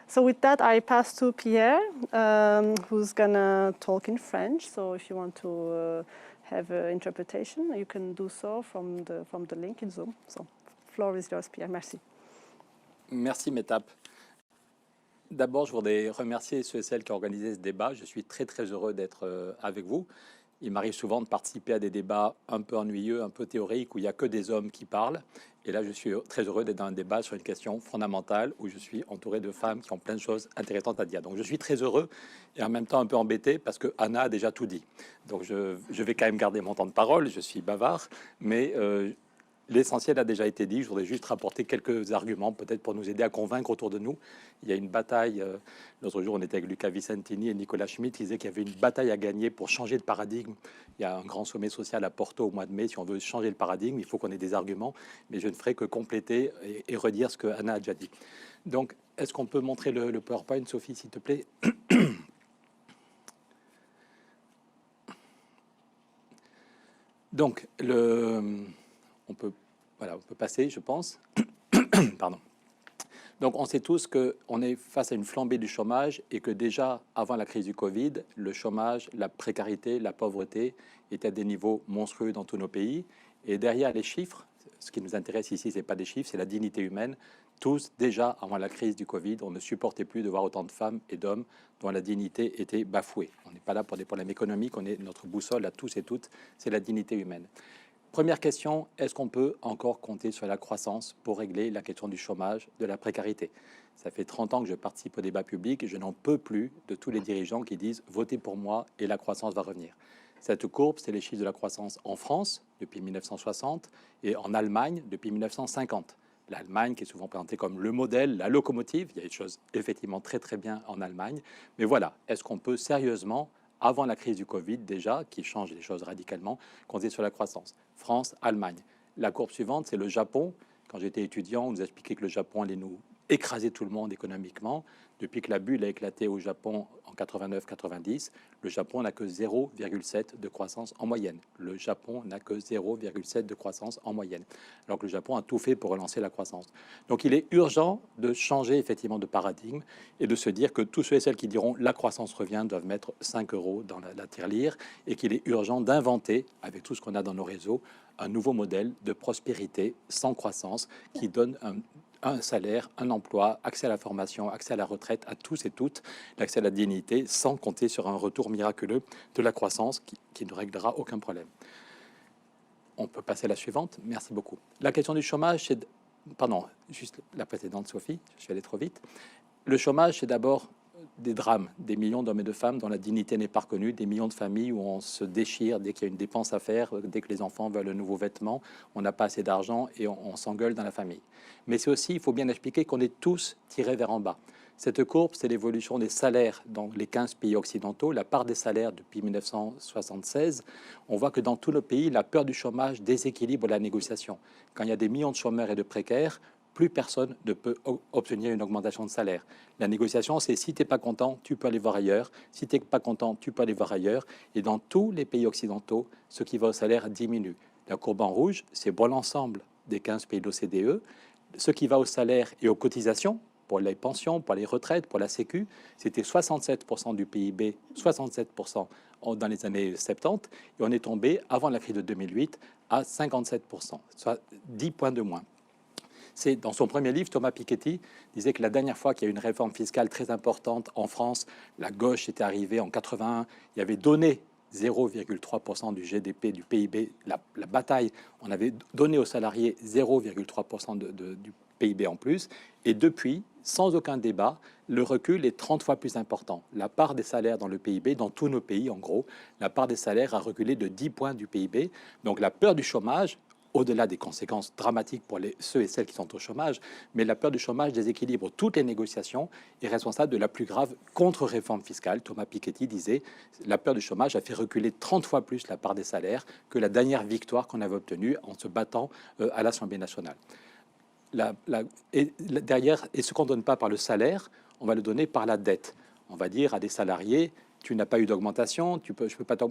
So with that, I pass to Pierre, who's gonna talk in French. So if you want to have interpretation, you can do so from the link in Zoom. So, floor is yours, Pierre. Merci. Merci, Métap. D'abord, je voudrais remercier ceux et celles qui ont organisé ce débat. Je suis très, très heureux d'être avec vous. Il m'arrive souvent de participer à des débats un peu ennuyeux, un peu théoriques, où il n'y a que des hommes qui parlent. Et là, je suis très heureux d'être dans un débat sur une question fondamentale, où je suis entouré de femmes qui ont plein de choses intéressantes à dire. Donc, je suis très heureux et en même temps un peu embêté parce que Anna a déjà tout dit. Donc, je vais quand même garder mon temps de parole. Je suis bavard, mais l'essentiel a déjà été dit. Je voudrais juste rapporter quelques arguments, peut-être pour nous aider à convaincre autour de nous. Il y a une bataille. L'autre jour, on était avec Luca Vicentini et Nicolas Schmitt. Ils disaient qu'il y avait une bataille à gagner pour changer de paradigme. Il y a un grand sommet social à Porto au mois de mai. Si on veut changer le paradigme, il faut qu'on ait des arguments. Mais je ne ferai que compléter et redire ce que Anna a déjà dit. Donc, est-ce qu'on peut montrer le PowerPoint, Sophie, s'il te plaît? Donc, on peut passer, je pense. Pardon. Donc, on sait tous qu'on est face à une flambée du chômage et que déjà, avant la crise du Covid, le chômage, la précarité, la pauvreté étaient à des niveaux monstrueux dans tous nos pays. Et derrière les chiffres, ce qui nous intéresse ici, ce n'est pas des chiffres, c'est la dignité humaine. Tous, déjà, avant la crise du Covid, on ne supportait plus de voir autant de femmes et d'hommes dont la dignité était bafouée. On n'est pas là pour des problèmes économiques, notre boussole à tous et toutes, c'est la dignité humaine. Première question, est-ce qu'on peut encore compter sur la croissance pour régler la question du chômage, de la précarité? Ça fait 30 ans que je participe au débat public et je n'en peux plus de tous les dirigeants qui disent « votez pour moi et la croissance va revenir ». Cette courbe, c'est les chiffres de la croissance en France depuis 1960 et en Allemagne depuis 1950. L'Allemagne qui est souvent présentée comme le modèle, la locomotive, il y a des choses effectivement très très bien en Allemagne. Mais voilà, est-ce qu'on peut sérieusement, avant la crise du Covid déjà, qui change les choses radicalement, compter sur la croissance? France, Allemagne. La courbe suivante, c'est le Japon. Quand j'étais étudiant, on nous expliquait que le Japon allait nous écraser tout le monde économiquement. Depuis que la bulle a éclaté au Japon en 89-90, le Japon n'a que 0,7 de croissance en moyenne. Le Japon n'a que 0,7 de croissance en moyenne. Alors que le Japon a tout fait pour relancer la croissance. Donc il est urgent de changer effectivement de paradigme et de se dire que tous ceux et celles qui diront la croissance revient doivent mettre 5 € dans la tirelire et qu'il est urgent d'inventer, avec tout ce qu'on a dans nos réseaux, un nouveau modèle de prospérité sans croissance qui donne un salaire, un emploi, accès à la formation, accès à la retraite à tous et toutes, l'accès à la dignité, sans compter sur un retour miraculeux de la croissance qui ne réglera aucun problème. On peut passer à la suivante. Merci beaucoup. La question du chômage, c'est... Pardon, juste la précédente, Sophie, je suis allé trop vite. Le chômage, c'est d'abord des drames, des millions d'hommes et de femmes dont la dignité n'est pas reconnue, des millions de familles où on se déchire dès qu'il y a une dépense à faire, dès que les enfants veulent un nouveau vêtement, on n'a pas assez d'argent et on s'engueule dans la famille. Mais c'est aussi, il faut bien expliquer qu'on est tous tirés vers en bas. Cette courbe, c'est l'évolution des salaires dans les 15 pays occidentaux, la part des salaires depuis 1976. On voit que dans tous nos pays, la peur du chômage déséquilibre la négociation. Quand il y a des millions de chômeurs et de précaires, plus personne ne peut obtenir une augmentation de salaire. La négociation, c'est si tu n'es pas content, tu peux aller voir ailleurs. Si tu n'es pas content, tu peux aller voir ailleurs. Et dans tous les pays occidentaux, ce qui va au salaire diminue. La courbe en rouge, c'est pour l'ensemble des 15 pays de l'OCDE. Ce qui va au salaire et aux cotisations, pour les pensions, pour les retraites, pour la Sécu, c'était 67% du PIB, 67% dans les années 70. Et on est tombé, avant la crise de 2008, à 57%, soit 10 points de moins. C'est dans son premier livre, Thomas Piketty disait que la dernière fois qu'il y a eu une réforme fiscale très importante en France, la gauche était arrivée en 81, il y avait donné 0,3% du GDP, du PIB, la bataille, on avait donné aux salariés 0,3% du PIB en plus, et depuis, sans aucun débat, le recul est 30 fois plus important. La part des salaires dans le PIB, dans tous nos pays en gros, la part des salaires a reculé de 10 points du PIB, donc la peur du chômage, au-delà des conséquences dramatiques pour ceux et celles qui sont au chômage, mais la peur du chômage déséquilibre toutes les négociations et est responsable de la plus grave contre-réforme fiscale. Thomas Piketty disait la peur du chômage a fait reculer 30 fois plus la part des salaires que la dernière victoire qu'on avait obtenue en se battant à l'Assemblée nationale. Derrière, et ce qu'on ne donne pas par le salaire, on va le donner par la dette. On va dire à des salariés, tu n'as pas eu d'augmentation,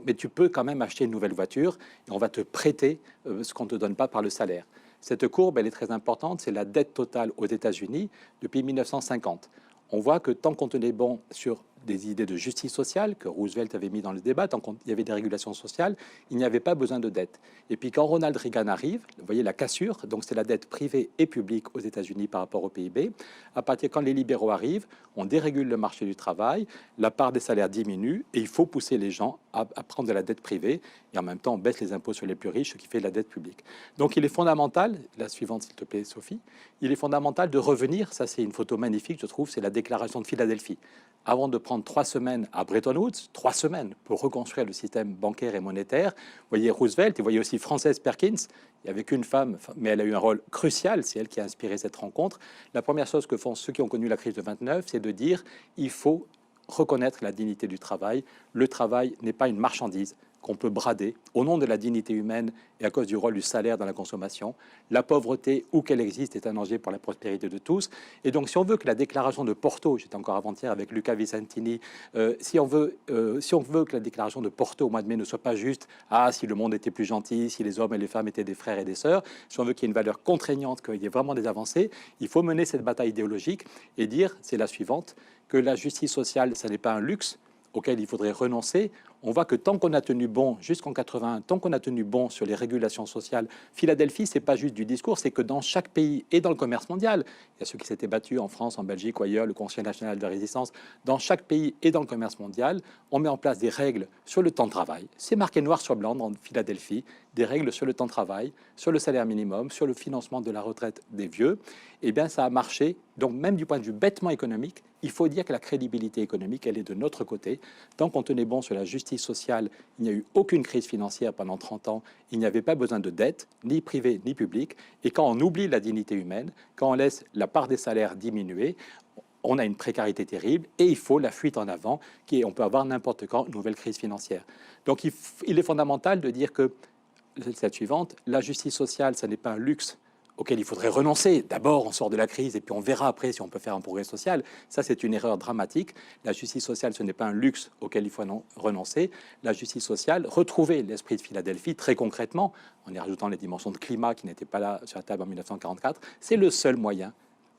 mais tu peux quand même acheter une nouvelle voiture et on va te prêter ce qu'on ne te donne pas par le salaire. Cette courbe, elle est très importante, c'est la dette totale aux États-Unis depuis 1950. On voit que tant qu'on tenait bon sur des idées de justice sociale que Roosevelt avait mis dans le débat, tant qu'il y avait des régulations sociales, il n'y avait pas besoin de dette. Et puis quand Ronald Reagan arrive, vous voyez la cassure, donc c'est la dette privée et publique aux États-Unis par rapport au PIB. À partir quand les libéraux arrivent, on dérégule le marché du travail, la part des salaires diminue et il faut pousser les gens à prendre de la dette privée et en même temps on baisse les impôts sur les plus riches, ce qui fait de la dette publique. Donc il est fondamental, la suivante s'il te plaît Sophie, il est fondamental de revenir, ça c'est une photo magnifique je trouve, c'est la déclaration de Philadelphie. Avant de prendre 3 semaines à Bretton Woods, 3 semaines pour reconstruire le système bancaire et monétaire, vous voyez Roosevelt, et vous voyez aussi Frances Perkins, il n'y avait qu'une femme, mais elle a eu un rôle crucial, c'est elle qui a inspiré cette rencontre. La première chose que font ceux qui ont connu la crise de 29, c'est de dire il faut reconnaître la dignité du travail. Le travail n'est pas une marchandise qu'on peut brader au nom de la dignité humaine et à cause du rôle du salaire dans la consommation. La pauvreté, où qu'elle existe, est un danger pour la prospérité de tous. Et donc, si on veut que la déclaration de Porto, j'étais encore avant-hier avec Luca Vicentini, si on veut que la déclaration de Porto au mois de mai ne soit pas juste « Ah, si le monde était plus gentil, si les hommes et les femmes étaient des frères et des sœurs », si on veut qu'il y ait une valeur contraignante, qu'il y ait vraiment des avancées, il faut mener cette bataille idéologique et dire, c'est la suivante, que la justice sociale, ce n'est pas un luxe auquel il faudrait renoncer. On voit que tant qu'on a tenu bon, jusqu'en 81, tant qu'on a tenu bon sur les régulations sociales, Philadelphie, c'est pas juste du discours, c'est que dans chaque pays et dans le commerce mondial, il y a ceux qui s'étaient battus en France, en Belgique ou ailleurs, le Conseil national de résistance, dans chaque pays et dans le commerce mondial, on met en place des règles sur le temps de travail. C'est marqué noir sur blanc dans Philadelphie, des règles sur le temps de travail, sur le salaire minimum, sur le financement de la retraite des vieux. Eh bien, ça a marché. Donc, même du point de vue bêtement économique, il faut dire que la crédibilité économique, elle est de notre côté. Tant qu'on tenait bon sur la justice sociale, il n'y a eu aucune crise financière pendant 30 ans. Il n'y avait pas besoin de dette, ni privée, ni publique. Et quand on oublie la dignité humaine, quand on laisse la part des salaires diminuer, on a une précarité terrible et il faut la fuite en avant, on peut avoir n'importe quand une nouvelle crise financière. Donc, il est fondamental de dire que, cette suivante, la justice sociale, ce n'est pas un luxe auquel il faudrait renoncer. D'abord, on sort de la crise et puis on verra après si on peut faire un progrès social. Ça, c'est une erreur dramatique. La justice sociale, ce n'est pas un luxe auquel il faut renoncer. La justice sociale, retrouver l'esprit de Philadelphie très concrètement, en y rajoutant les dimensions de climat qui n'étaient pas là sur la table en 1944, c'est le seul moyen.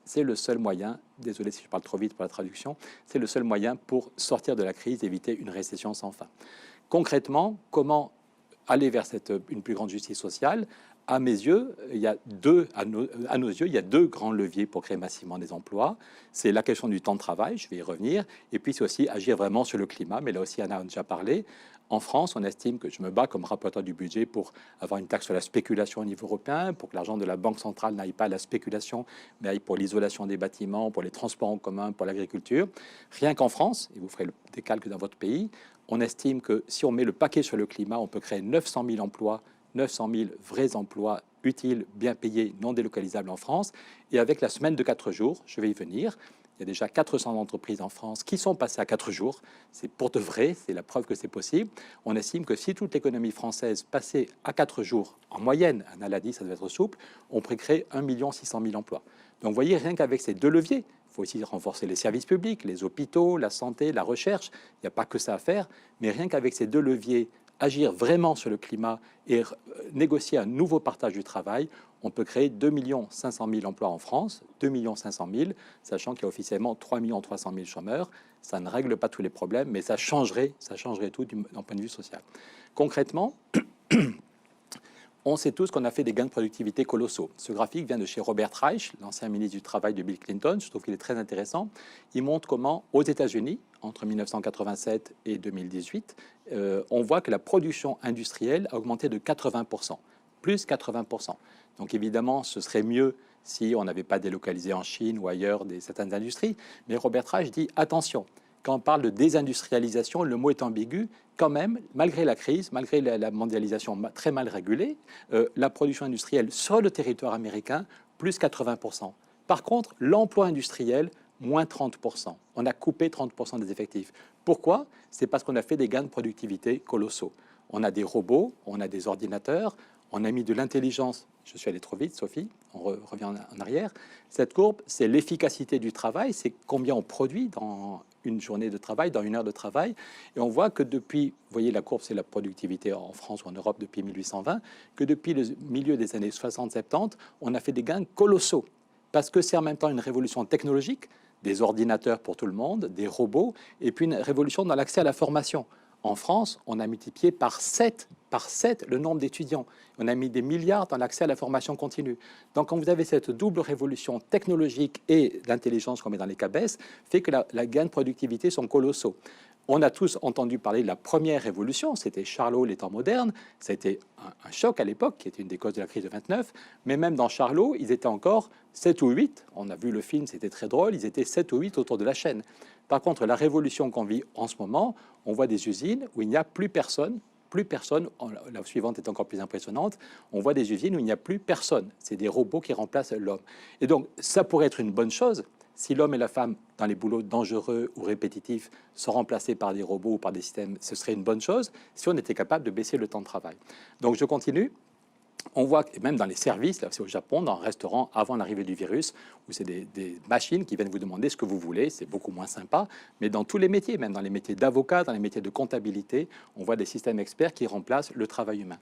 C'est le seul moyen, désolé si je parle trop vite pour la traduction, c'est le seul moyen pour sortir de la crise, éviter une récession sans fin. Concrètement, comment aller vers une plus grande justice sociale? À mes yeux, à nos yeux, il y a deux grands leviers pour créer massivement des emplois. C'est la question du temps de travail, je vais y revenir, et puis c'est aussi agir vraiment sur le climat, mais là aussi Anna en a déjà parlé. En France, on estime que je me bats comme rapporteur du budget pour avoir une taxe sur la spéculation au niveau européen, pour que l'argent de la Banque centrale n'aille pas à la spéculation, mais aille pour l'isolation des bâtiments, pour les transports en commun, pour l'agriculture. Rien qu'en France, et vous ferez des calculs dans votre pays, on estime que si on met le paquet sur le climat, on peut créer 900 000 emplois, 900 000 vrais emplois utiles, bien payés, non délocalisables en France. Et avec la semaine de 4 jours, je vais y venir, il y a déjà 400 entreprises en France qui sont passées à 4 jours. C'est pour de vrai, c'est la preuve que c'est possible. On estime que si toute l'économie française passait à 4 jours, en moyenne, Anna l'a dit, ça doit être souple, on pourrait créer 1 600 000 emplois. Donc vous voyez, rien qu'avec ces deux leviers, il faut aussi renforcer les services publics, les hôpitaux, la santé, la recherche. Il n'y a pas que ça à faire, mais rien qu'avec ces deux leviers, agir vraiment sur le climat et négocier un nouveau partage du travail, on peut créer 2 500 000 emplois en France, 2 500 000, sachant qu'il y a officiellement 3 300 000 chômeurs. Ça ne règle pas tous les problèmes, mais ça changerait tout d'un point de vue social. Concrètement, on sait tous qu'on a fait des gains de productivité colossaux. Ce graphique vient de chez Robert Reich, l'ancien ministre du Travail de Bill Clinton. Je trouve qu'il est très intéressant. Il montre comment, aux États-Unis, entre 1987 et 2018, on voit que la production industrielle a augmenté de 80%, plus 80%. Donc évidemment, ce serait mieux si on n'avait pas délocalisé en Chine ou ailleurs certaines industries. Mais Robert Reich dit, attention, quand on parle de désindustrialisation, le mot est ambigu. Quand même, malgré la crise, malgré la mondialisation très mal régulée, la production industrielle sur le territoire américain, plus 80%. Par contre, l'emploi industriel, moins 30%. On a coupé 30% des effectifs. Pourquoi? C'est parce qu'on a fait des gains de productivité colossaux. On a des robots, on a des ordinateurs, on a mis de l'intelligence. Je suis allé trop vite, Sophie, on revient en arrière. Cette courbe, c'est l'efficacité du travail, c'est combien on produit une journée de travail, dans une heure de travail. Et on voit que depuis, vous voyez la courbe, c'est la productivité en France ou en Europe depuis 1820, que depuis le milieu des années 60-70, on a fait des gains colossaux. Parce que c'est en même temps une révolution technologique, des ordinateurs pour tout le monde, des robots, et puis une révolution dans l'accès à la formation. En France, on a multiplié par 7 le nombre d'étudiants. On a mis des milliards dans l'accès à la formation continue. Donc, quand vous avez cette double révolution technologique et l'intelligence qu'on met dans les cabesses, fait que la gain de productivité sont colossaux. On a tous entendu parler de la première révolution, c'était Charlot, les temps modernes. Ça a été un choc à l'époque, qui était une des causes de la crise de 29. Mais même dans Charlot, ils étaient encore 7 ou 8. On a vu le film, c'était très drôle. Ils étaient 7 ou 8 autour de la chaîne. Par contre, la révolution qu'on vit en ce moment, on voit des usines où il n'y a plus personne. Plus personne, la suivante est encore plus impressionnante, on voit des usines où il n'y a plus personne. C'est des robots qui remplacent l'homme. Et donc, ça pourrait être une bonne chose si l'homme et la femme, dans les boulots dangereux ou répétitifs, sont remplacés par des robots ou par des systèmes. Ce serait une bonne chose si on était capable de baisser le temps de travail. Donc, je continue. On voit que même dans les services, là c'est au Japon, dans un restaurant avant l'arrivée du virus, où c'est des machines qui viennent vous demander ce que vous voulez, c'est beaucoup moins sympa, mais dans tous les métiers, même dans les métiers d'avocat, dans les métiers de comptabilité, on voit des systèmes experts qui remplacent le travail humain.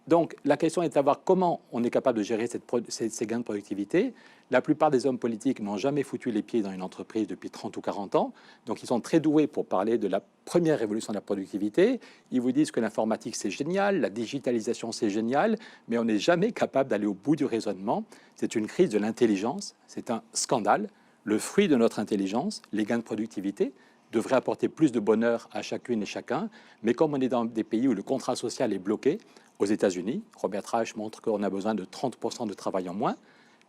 Donc, la question est de savoir comment on est capable de gérer ces gains de productivité. La plupart des hommes politiques n'ont jamais foutu les pieds dans une entreprise depuis 30 ou 40 ans. Donc, ils sont très doués pour parler de la première révolution de la productivité. Ils vous disent que l'informatique, c'est génial, la digitalisation, c'est génial, mais on n'est jamais capable d'aller au bout du raisonnement. C'est une crise de l'intelligence, c'est un scandale. Le fruit de notre intelligence, les gains de productivité, devrait apporter plus de bonheur à chacune et chacun. Mais comme on est dans des pays où le contrat social est bloqué, aux États-Unis, Robert Reich montre qu'on a besoin de 30% de travail en moins.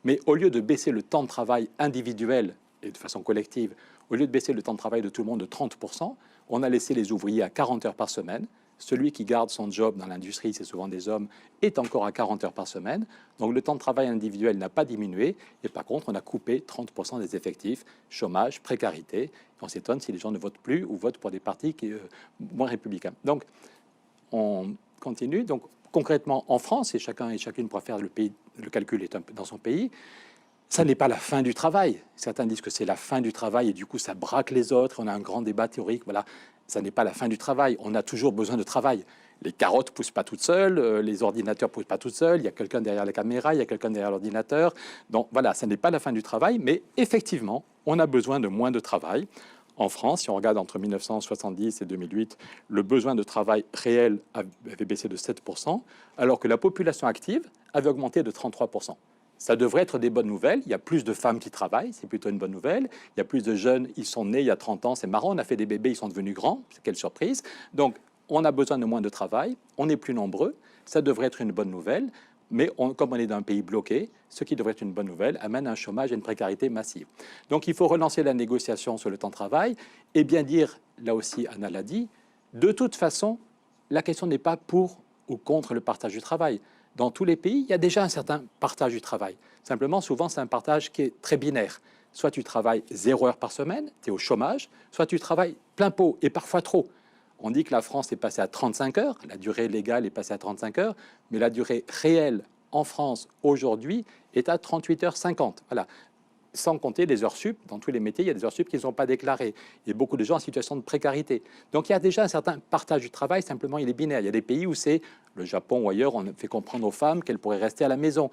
Mais au lieu de baisser le temps de travail individuel et de façon collective, au lieu de baisser le temps de travail de tout le monde de 30%, on a laissé les ouvriers à 40 heures par semaine. Celui qui garde son job dans l'industrie, c'est souvent des hommes, est encore à 40 heures par semaine. Donc le temps de travail individuel n'a pas diminué. Et par contre, on a coupé 30% des effectifs, chômage, précarité. On s'étonne si les gens ne votent plus ou votent pour des partis moins républicains. Donc, on continue. Donc, concrètement, en France, et chacun et chacune pourra faire le calcul est dans son pays, ça n'est pas la fin du travail. Certains disent que c'est la fin du travail et du coup, ça braque les autres. On a un grand débat théorique. Voilà, ça n'est pas la fin du travail. On a toujours besoin de travail. Les carottes poussent pas toutes seules, les ordinateurs poussent pas toutes seules. Il y a quelqu'un derrière la caméra, il y a quelqu'un derrière l'ordinateur. Donc voilà, ça n'est pas la fin du travail, mais effectivement, on a besoin de moins de travail. En France, si on regarde entre 1970 et 2008, le besoin de travail réel avait baissé de 7%, alors que la population active avait augmenté de 33%. Ça devrait être des bonnes nouvelles. Il y a plus de femmes qui travaillent, c'est plutôt une bonne nouvelle. Il y a plus de jeunes, ils sont nés il y a 30 ans, c'est marrant, on a fait des bébés, ils sont devenus grands, quelle surprise. Donc, on a besoin de moins de travail, on est plus nombreux, ça devrait être une bonne nouvelle. Mais comme on est dans un pays bloqué, ce qui devrait être une bonne nouvelle amène à un chômage et une précarité massive. Donc il faut relancer la négociation sur le temps de travail et bien dire, là aussi Anna l'a dit, de toute façon, la question n'est pas pour ou contre le partage du travail. Dans tous les pays, il y a déjà un certain partage du travail. Simplement, souvent, c'est un partage qui est très binaire. Soit tu travailles 0 heure par semaine, tu es au chômage, soit tu travailles plein pot et parfois trop. On dit que la France est passée à 35 heures, la durée légale est passée à 35 heures, mais la durée réelle en France aujourd'hui est à 38h50. Voilà. Sans compter les heures sup, dans tous les métiers, il y a des heures sup qui ne sont pas déclarées. Il y a beaucoup de gens en situation de précarité. Donc il y a déjà un certain partage du travail, simplement il est binaire. Il y a des pays où c'est, le Japon ou ailleurs, on fait comprendre aux femmes qu'elles pourraient rester à la maison.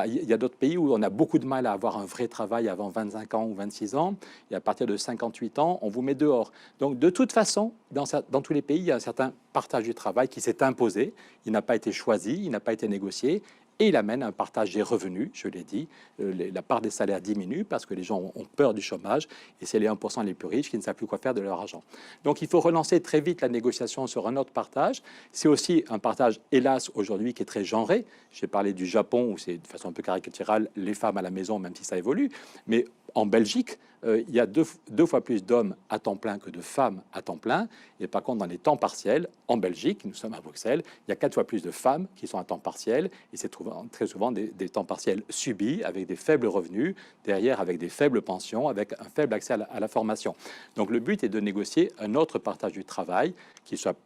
Il y a d'autres pays où on a beaucoup de mal à avoir un vrai travail avant 25 ans ou 26 ans. Et à partir de 58 ans, on vous met dehors. Donc de toute façon, dans tous les pays, il y a un certain partage du travail qui s'est imposé. Il n'a pas été choisi, il n'a pas été négocié. Et il amène un partage des revenus, je l'ai dit. La part des salaires diminue parce que les gens ont peur du chômage et c'est les 1% les plus riches qui ne savent plus quoi faire de leur argent. Donc il faut relancer très vite la négociation sur un autre partage. C'est aussi un partage, hélas, aujourd'hui qui est très genré. J'ai parlé du Japon où c'est de façon un peu caricaturale les femmes à la maison, même si ça évolue. Mais en Belgique, il y a deux fois plus d'hommes à temps plein que de femmes à temps plein. Et par contre, dans les temps partiels, en Belgique, nous sommes à Bruxelles, il y a 4 fois plus de femmes qui sont à temps partiel. Et c'est très souvent des temps partiels subis, avec des faibles revenus, derrière avec des faibles pensions, avec un faible accès à la formation. Donc le but est de négocier un autre partage du travail qui soit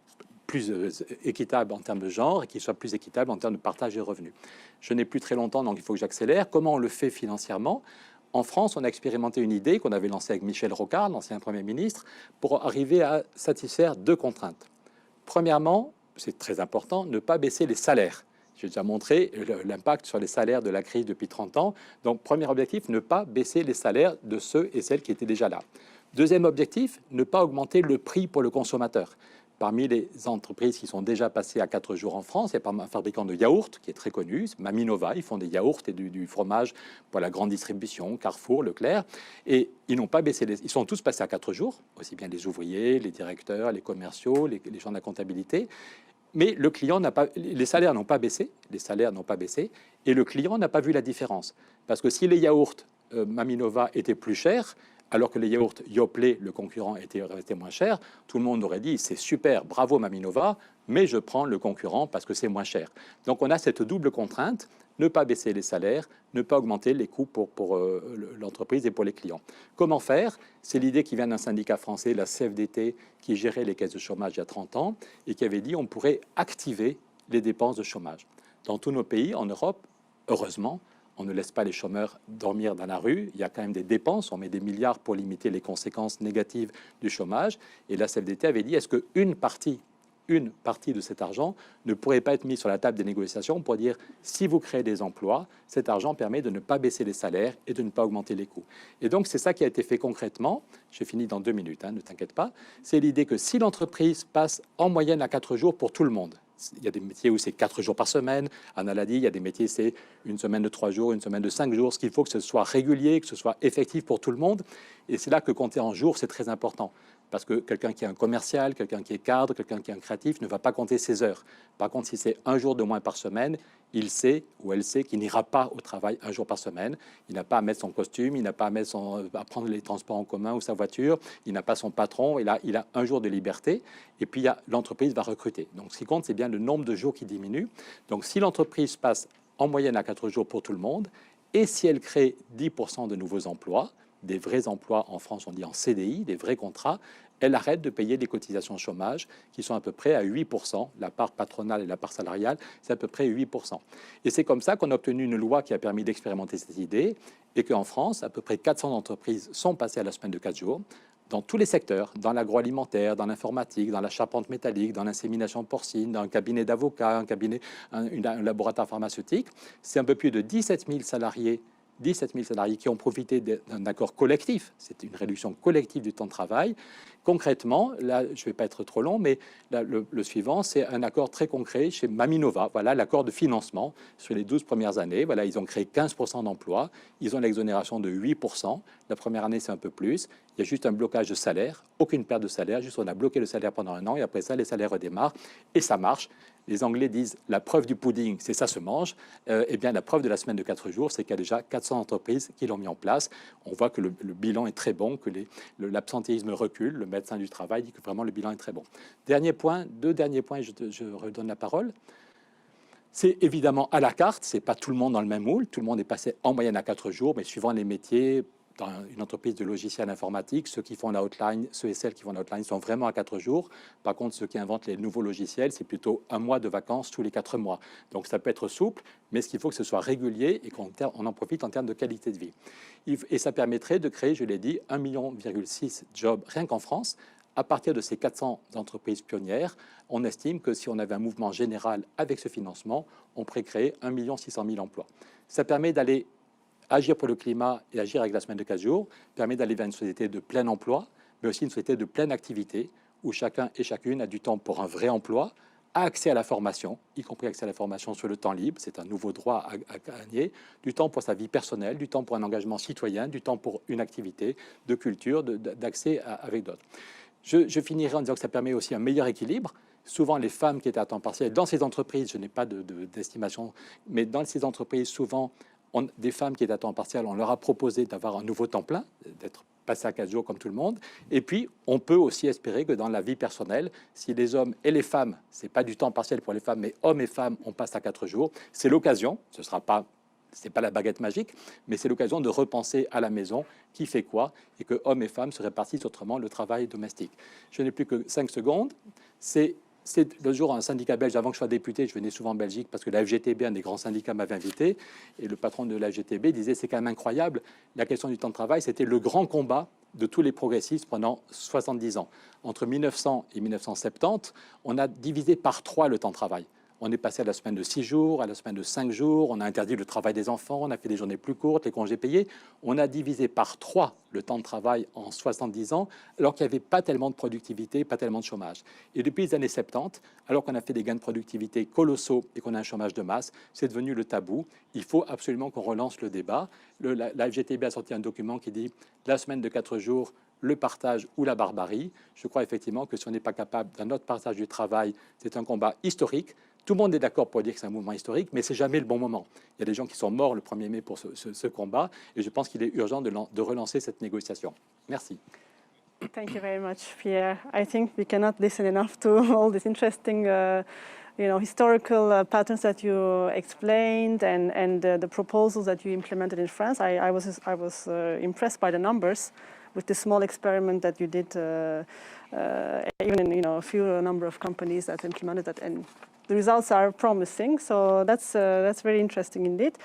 plus équitable en termes de genre et qui soit plus équitable en termes de partage des revenus. Je n'ai plus très longtemps, donc il faut que j'accélère. Comment on le fait financièrement ? En France, on a expérimenté une idée qu'on avait lancée avec Michel Rocard, l'ancien Premier ministre, pour arriver à satisfaire 2 contraintes. Premièrement, c'est très important, ne pas baisser les salaires. J'ai déjà montré l'impact sur les salaires de la crise depuis 30 ans. Donc, premier objectif, ne pas baisser les salaires de ceux et celles qui étaient déjà là. Deuxième objectif, ne pas augmenter le prix pour le consommateur. Parmi les entreprises qui sont déjà passées à 4 jours en France, il y a un fabricant de yaourts qui est très connu, Maminova. Ils font des yaourts et du fromage pour la grande distribution, Carrefour, Leclerc. Et ils n'ont pas baissé ils sont tous passés à 4 jours, aussi bien les ouvriers, les directeurs, les commerciaux, les gens de la comptabilité. Mais le client n'a pas, les salaires n'ont pas baissé, et le client n'a pas vu la différence. Parce que si les yaourts Maminova étaient plus chers, alors que les yaourts Yoplait, le concurrent, étaient moins chers, tout le monde aurait dit c'est super, bravo Maminova, mais je prends le concurrent parce que c'est moins cher. Donc on a cette double contrainte, ne pas baisser les salaires, ne pas augmenter les coûts pour l'entreprise et pour les clients. Comment faire? C'est l'idée qui vient d'un syndicat français, la CFDT, qui gérait les caisses de chômage il y a 30 ans et qui avait dit on pourrait activer les dépenses de chômage. Dans tous nos pays, en Europe, heureusement, on ne laisse pas les chômeurs dormir dans la rue. Il y a quand même des dépenses. On met des milliards pour limiter les conséquences négatives du chômage. Et la CFDT avait dit, est-ce qu'une partie de cet argent ne pourrait pas être mise sur la table des négociations pour dire, si vous créez des emplois, cet argent permet de ne pas baisser les salaires et de ne pas augmenter les coûts. Et donc, c'est ça qui a été fait concrètement. Je finis dans 2 minutes, ne t'inquiète pas. C'est l'idée que si l'entreprise passe en moyenne à 4 jours pour tout le monde, il y a des métiers où c'est 4 jours par semaine. Anna l'a dit, il y a des métiers, c'est une semaine de 3 jours, une semaine de 5 jours. Ce qu'il faut que ce soit régulier, que ce soit effectif pour tout le monde. Et c'est là que compter en jours, c'est très important. Parce que quelqu'un qui est un commercial, quelqu'un qui est cadre, quelqu'un qui est un créatif ne va pas compter ses heures. Par contre, si c'est 1 jour de moins par semaine, il sait ou elle sait qu'il n'ira pas au travail 1 jour par semaine. Il n'a pas à mettre son costume, il n'a pas à prendre les transports en commun ou sa voiture, il n'a pas son patron, il a 1 jour de liberté. Et puis, l'entreprise va recruter. Donc, ce qui compte, c'est bien le nombre de jours qui diminue. Donc, si l'entreprise passe en moyenne à 4 jours pour tout le monde, et si elle crée 10% de nouveaux emplois, des vrais emplois en France, on dit en CDI, des vrais contrats, elle arrête de payer des cotisations chômage qui sont à peu près à 8%. La part patronale et la part salariale, c'est à peu près 8%. Et c'est comme ça qu'on a obtenu une loi qui a permis d'expérimenter cette idée et qu'en France, à peu près 400 entreprises sont passées à la semaine de 4 jours dans tous les secteurs, dans l'agroalimentaire, dans l'informatique, dans la charpente métallique, dans l'insémination porcine, dans un cabinet d'avocats, un laboratoire pharmaceutique. C'est un peu plus de 17 000 salariés qui ont profité d'un accord collectif. C'est une réduction collective du temps de travail. Concrètement, là, je ne vais pas être trop long, mais là, le suivant, c'est un accord très concret chez Maminova. Voilà l'accord de financement sur les 12 premières années. Voilà, ils ont créé 15% d'emplois. Ils ont l'exonération de 8%. La première année, c'est un peu plus. Il y a juste un blocage de salaire, aucune perte de salaire. Juste, on a bloqué le salaire pendant 1 an et après ça, les salaires redémarrent et ça marche. Les Anglais disent la preuve du pudding, c'est ça se mange. Eh bien, la preuve de la semaine de 4 jours, c'est qu'il y a déjà 400 entreprises qui l'ont mis en place. On voit que le bilan est très bon, que l'absentéisme recule. Le médecin du travail dit que vraiment le bilan est très bon. Dernier point, 2 derniers points, je redonne la parole. C'est évidemment à la carte, c'est pas tout le monde dans le même moule. Tout le monde est passé en moyenne à 4 jours, mais suivant les métiers, dans une entreprise de logiciels informatiques, ceux qui font la hotline, ceux et celles qui font la hotline sont vraiment à 4 jours. Par contre, ceux qui inventent les nouveaux logiciels, c'est plutôt 1 mois de vacances tous les 4 mois. Donc ça peut être souple, mais ce qu'il faut que ce soit régulier et qu'on en profite en termes de qualité de vie. Et ça permettrait de créer, je l'ai dit, 1,6 million de jobs rien qu'en France. À partir de ces 400 entreprises pionnières, on estime que si on avait un mouvement général avec ce financement, on pourrait créer 1 600 000 emplois. Ça permet d'aller agir pour le climat et agir avec la semaine de 4 jours, permet d'aller vers une société de plein emploi, mais aussi une société de pleine activité, où chacun et chacune a du temps pour un vrai emploi, a accès à la formation, y compris accès à la formation sur le temps libre, c'est un nouveau droit à gagner, du temps pour sa vie personnelle, du temps pour un engagement citoyen, du temps pour une activité de culture, d'accès avec d'autres. Je finirai en disant que ça permet aussi un meilleur équilibre. Souvent, les femmes qui étaient à temps partiel, dans ces entreprises, je n'ai pas d'estimation, mais dans ces entreprises, souvent, des femmes qui étaient à temps partiel, on leur a proposé d'avoir un nouveau temps plein, d'être passé à 4 jours comme tout le monde. Et puis, on peut aussi espérer que dans la vie personnelle, si les hommes et les femmes, ce n'est pas du temps partiel pour les femmes, mais hommes et femmes, on passe à 4 jours, c'est l'occasion, ce ne sera pas... Ce n'est pas la baguette magique, mais c'est l'occasion de repenser à la maison qui fait quoi et que hommes et femmes se répartissent autrement le travail domestique. Je n'ai plus que 5 secondes. C'est C'est le jour un syndicat belge, avant que je sois député, je venais souvent en Belgique parce que la FGTB, un des grands syndicats, m'avait invité. Et le patron de la FGTB disait, c'est quand même incroyable, la question du temps de travail, c'était le grand combat de tous les progressistes pendant 70 ans. Entre 1900 et 1970, on a divisé par 3 le temps de travail. On est passé à la semaine de 6 jours, à la semaine de 5 jours, on a interdit le travail des enfants, on a fait des journées plus courtes, les congés payés. On a divisé par 3 le temps de travail en 70 ans, alors qu'il n'y avait pas tellement de productivité, pas tellement de chômage. Et depuis les années 70, alors qu'on a fait des gains de productivité colossaux et qu'on a un chômage de masse, c'est devenu le tabou. Il faut absolument qu'on relance le débat. La FGTB a sorti un document qui dit « La semaine de 4 jours, le partage ou la barbarie ». Je crois effectivement que si on n'est pas capable d'un autre partage du travail, c'est un combat historique. Tout le monde est d'accord pour dire que c'est un mouvement historique, mais ce n'est jamais le bon moment. Il y a des gens qui sont morts le 1er mai pour ce combat, et je pense qu'il est urgent de relancer cette négociation. Merci. Thank you very much, Pierre. I think we cannot listen enough to all these interesting historical patterns that you explained and the proposals that you implemented in France. I was impressed by the numbers with the small experiment that you did, even in a few number of companies that implemented that, and the results are promising. So that's very interesting indeed.